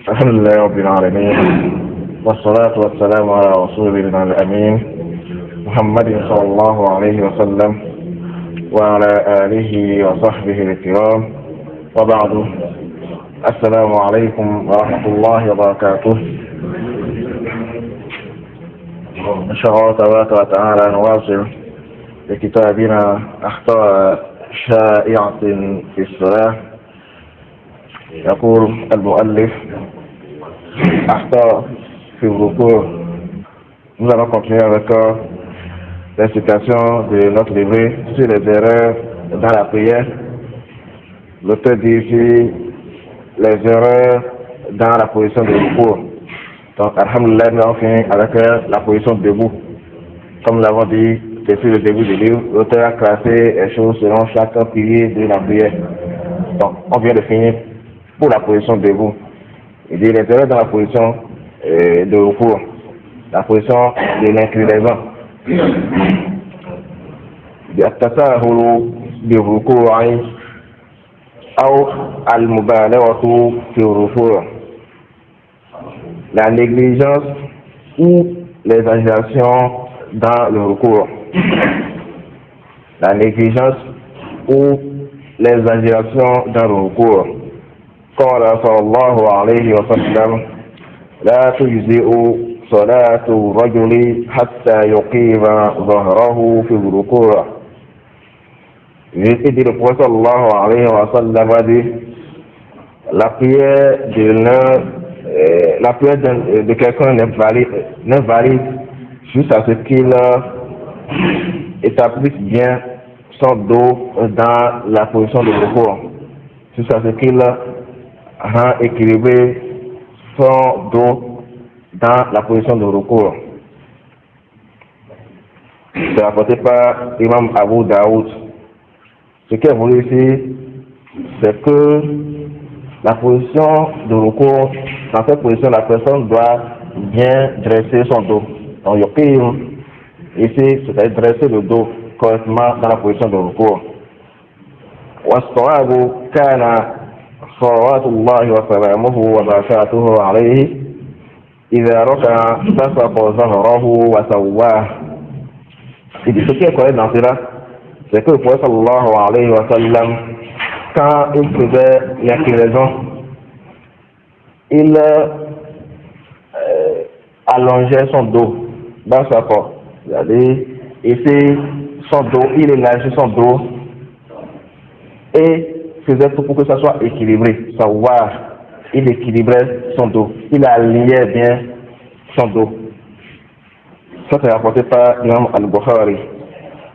الحمد لله رب العالمين والصلاة والسلام على رسولنا الأمين محمد صلى الله عليه وسلم وعلى آله وصحبه الكرام وبعد. السلام عليكم ورحمة الله وبركاته. إن شاء الله تبارك وتعالى نواصل بكتابنا أخطاء شائعة في الصلاة. يقول المؤلف أخطاء في الركوع. Nous allons continuer avec les citations de notre livre sur les erreurs dans la prière. L'auteur dit ici les erreurs dans la position de recours. Donc, alhamdoulilah, nous avons fini avec la position debout. Comme nous l'avons dit depuis le début du livre, l'auteur a classé les choses selon chaque pilier de la prière. Donc, on vient de finir pour la position debout. Il dit les erreurs dans la position de recours, la position de l'inclinaison. التساهل بالركوع أو المبالغة في الركوع. La négligence ou l'exagération dans le recours. La négligence ou l'exagération dans le recours. قال صلى الله عليه وسلم لا تجزئ صلاة الرجل حتى يقيم ظهره في الركوع. Il dit le prophète sallallahu alayhi wa sallam a dit la prière de quelqu'un n'est valide jusqu'à ce qu'il établisse bien son dos dans la position de recours, jusqu'à ce qu'il rend équilibré son dos dans la position de recours. C'est rapporté par Imam Abu Daoud. Ce qui est voulu ici, c'est que la position de recours, dans cette position, la personne doit bien dresser son dos. Donc, ici, c'est-à-dire dresser le dos correctement dans la position de recours. والصواب كان صلوات الله وسلامه وبركاته عليه إذا ركع بسط ظهره وسواه. Il dit ce qui est correct dans cela, c'est que le prophète sallallahu alayhi wa sallam, quand il faisait l'inclinaison, il allongeait son dos dans sa porte. C'est-à-dire, ici, son dos, il élargit son dos et faisait tout pour que ça soit équilibré. Savoir, il équilibrait son dos, il alignait bien son dos. Ça, c'est rapporté par Imam al-Bukhari.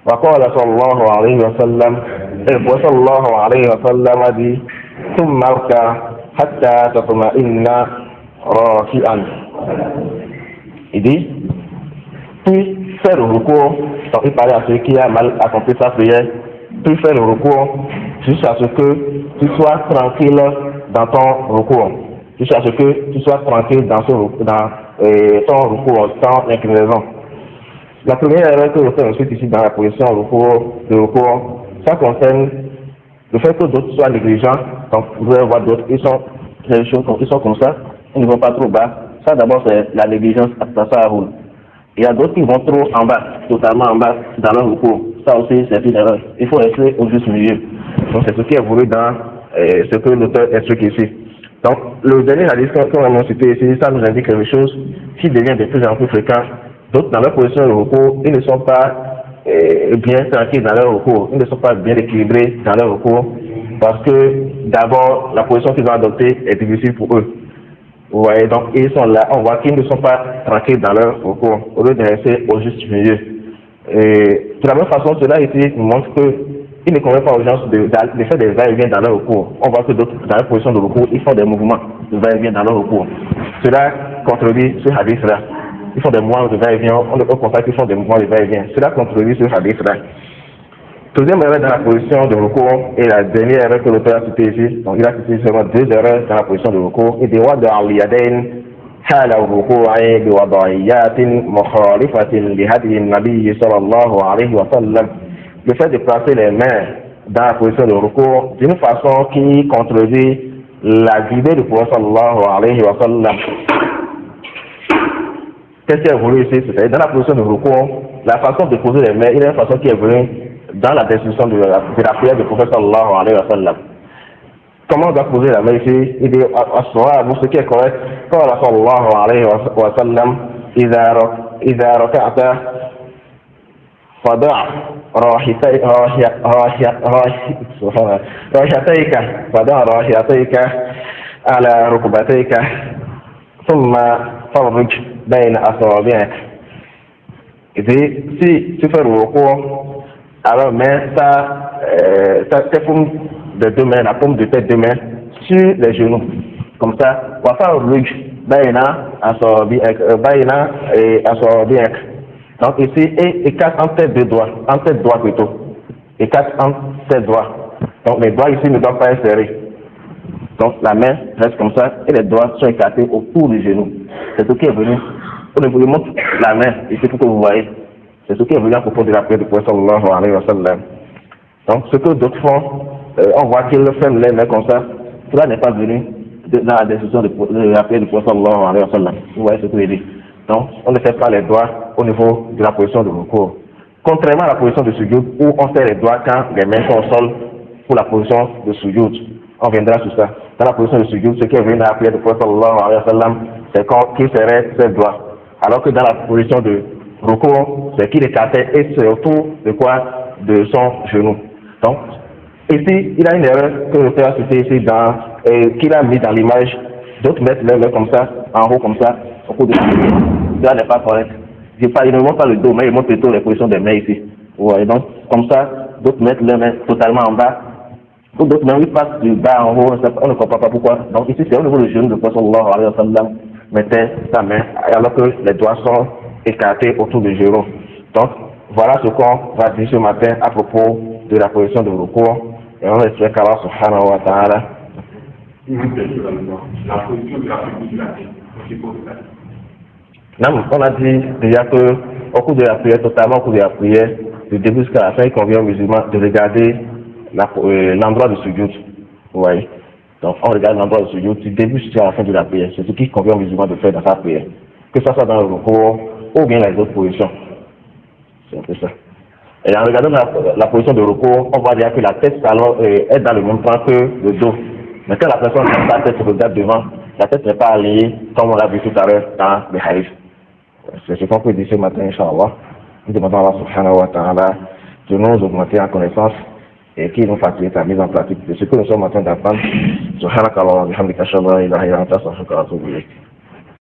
وقال صلى الله عليه وسلم الرسول صلى الله عليه وسلم dit ثم اركع حتى تطمئن راكعا. Il dit puis faire le recours. Donc il parlait à celui qui a mal accompli sa prière, puis faire le recours jusqu'à ce que tu sois tranquille dans ton recours, jusqu'à ce que tu sois tranquille dans ton recours, dans l'inclinaison. La première erreur que je fais ensuite ici dans la position de recours, ça concerne le fait que d'autres soient négligents. Donc vous allez voir d'autres, ils sont comme ça, ils ne vont pas trop bas. Ça d'abord c'est la négligence à ça roule. Il y a d'autres qui vont trop en bas, totalement en bas dans leur recours. Ça aussi c'est une erreur. Il faut rester au juste milieu. Donc c'est ce qui est voulu dans ce que l'auteur explique ici. Donc le dernier hadith qu'on a cité ici, ça nous indique quelque chose qui devient de plus en plus fréquent. D'autres dans leur position de recours, ils ne sont pas bien tranquilles dans leur recours, ils ne sont pas bien équilibrés dans leur recours, parce que d'abord la position qu'ils ont adoptée est difficile pour eux. Vous voyez, donc ils sont là, on voit qu'ils ne sont pas tranquilles dans leur recours, au lieu de rester au juste milieu. Et de la même façon, cela ici nous montre qu'il ne convient pas aux gens de faire des va-et-vient dans leur recours. On voit que d'autres, dans leur position de recours, ils font des mouvements de va-et-vient dans leur recours. Cela contredit ce hadith-là. Ils font des mouvements de va-et-vient, on constate qu'ils font des mouvements de va-et-vient. Cela contredit ce hadith-là. Deuxième erreur dans la position de recours, et la dernière erreur que l'auteur a citée ici, donc il a cité seulement deux erreurs dans la position de recours, il dit وضع اليدين حال الركوع بوضعيات مخالفة لهدي النبي صلى الله عليه وسلم. Le fait de placer les mains dans la position de recours d'une façon qui contredit la guidée du prophète sallallahu alayhi wa sallam. Qu'est-ce qui est voulu ici? C'est-à-dire dans la position de recours, la façon de poser les mains, il y a une façon qui est venue dans la description de la prière du prophète sallallahu alayhi wa sallam. Comment on doit poser la main ici? Il dit, vous ce qui est correct, quand Allah sallallahu alayhi wa sallam, إذا ركعت فضع راحتيك على ركبتيك ثم فرج بين أصابعك. Si tu fais le recours, alors mets tes paumes de deux mains, la paume de tes deux mains sur les genoux. Comme ça, on va faire le rouge, baina et assobiak. Donc ici, et écarte entre tes deux doigts, entre tes doigts plutôt. Écarte entre tes doigts. Donc les doigts ici ne doivent pas être serrés. Donc la main reste comme ça et les doigts sont écartés autour du genou. C'est ce qui est venu. On vous montre la main ici pour que vous voyez. C'est ce qui est venu à propos de la prière du prophète sallallahu alayhi wa sallam. Donc ce que d'autres font, on voit qu'ils ferment les mains comme ça. Cela n'est pas venu dans la décision de la prière du prophète sallallahu alayhi wa sallam. Vous voyez ce que je dis. Donc on ne fait pas les doigts au niveau de la position de recours. Contrairement à la position de sujoud où on serre les doigts quand les mains sont au sol pour la position de sujoud. On viendra sur ça. Dans la position de sujoud, ce qui est venu dans la prière du prophète sallallahu alayhi wa sallam, c'est qu'il serrait ses doigts. Alors que dans la position de recours, c'est qu'il écartait et c'est autour de quoi? De son genou. Donc, ici, il a une erreur que le père a cité ici qu'il a mis dans l'image. D'autres mettent les mains comme ça, en haut comme ça, au cours de cela n'est pas correct. Il ne montre pas le dos, mais il montre plutôt les positions des mains ici. Vous voyez, donc, comme ça, d'autres mettent les mains totalement en bas. Ou d'autres mains, ils passent du bas en haut, on ne comprend pas pourquoi. Donc ici, c'est au niveau du genou de Prophète sallallahu alayhi wa sallam mettait sa main, alors que les doigts sont écartés autour du genou. Donc, voilà ce qu'on va dire ce matin à propos de la position de recours. Et on espère qu'Allah subhanahu wa ta'ala. La position de la prière. Non, on a dit déjà que au cours de la prière, totalement au cours de la prière, du début jusqu'à la fin, il convient aux musulmans de regarder l'endroit de sujoud. Vous voyez? Donc on regarde l'endroit de sujoud du début jusqu'à la fin de la prière. C'est ce qui convient aux musulmans de faire dans sa prière. Que ce soit dans le recours ou bien les autres positions. C'est un peu ça. Et en regardant la position de recours, on voit dire que la tête est dans le même plan que le dos. Mais quand la personne sa tête se regarde devant, la tête n'est pas alignée comme on l'a vu tout à l'heure dans les hadiths. C'est ce qu'on peut dire ce matin, Inch'Allah. Nous demandons à Allah subhanahu wa ta'ala de nous augmenter en connaissance et qui nous facilite la mise en pratique de ce que nous sommes en train d'apprendre. Subhanakallah wa bihamdika ashhadu an la ilaha illa anta astaghfiruka wa atubu ilayk.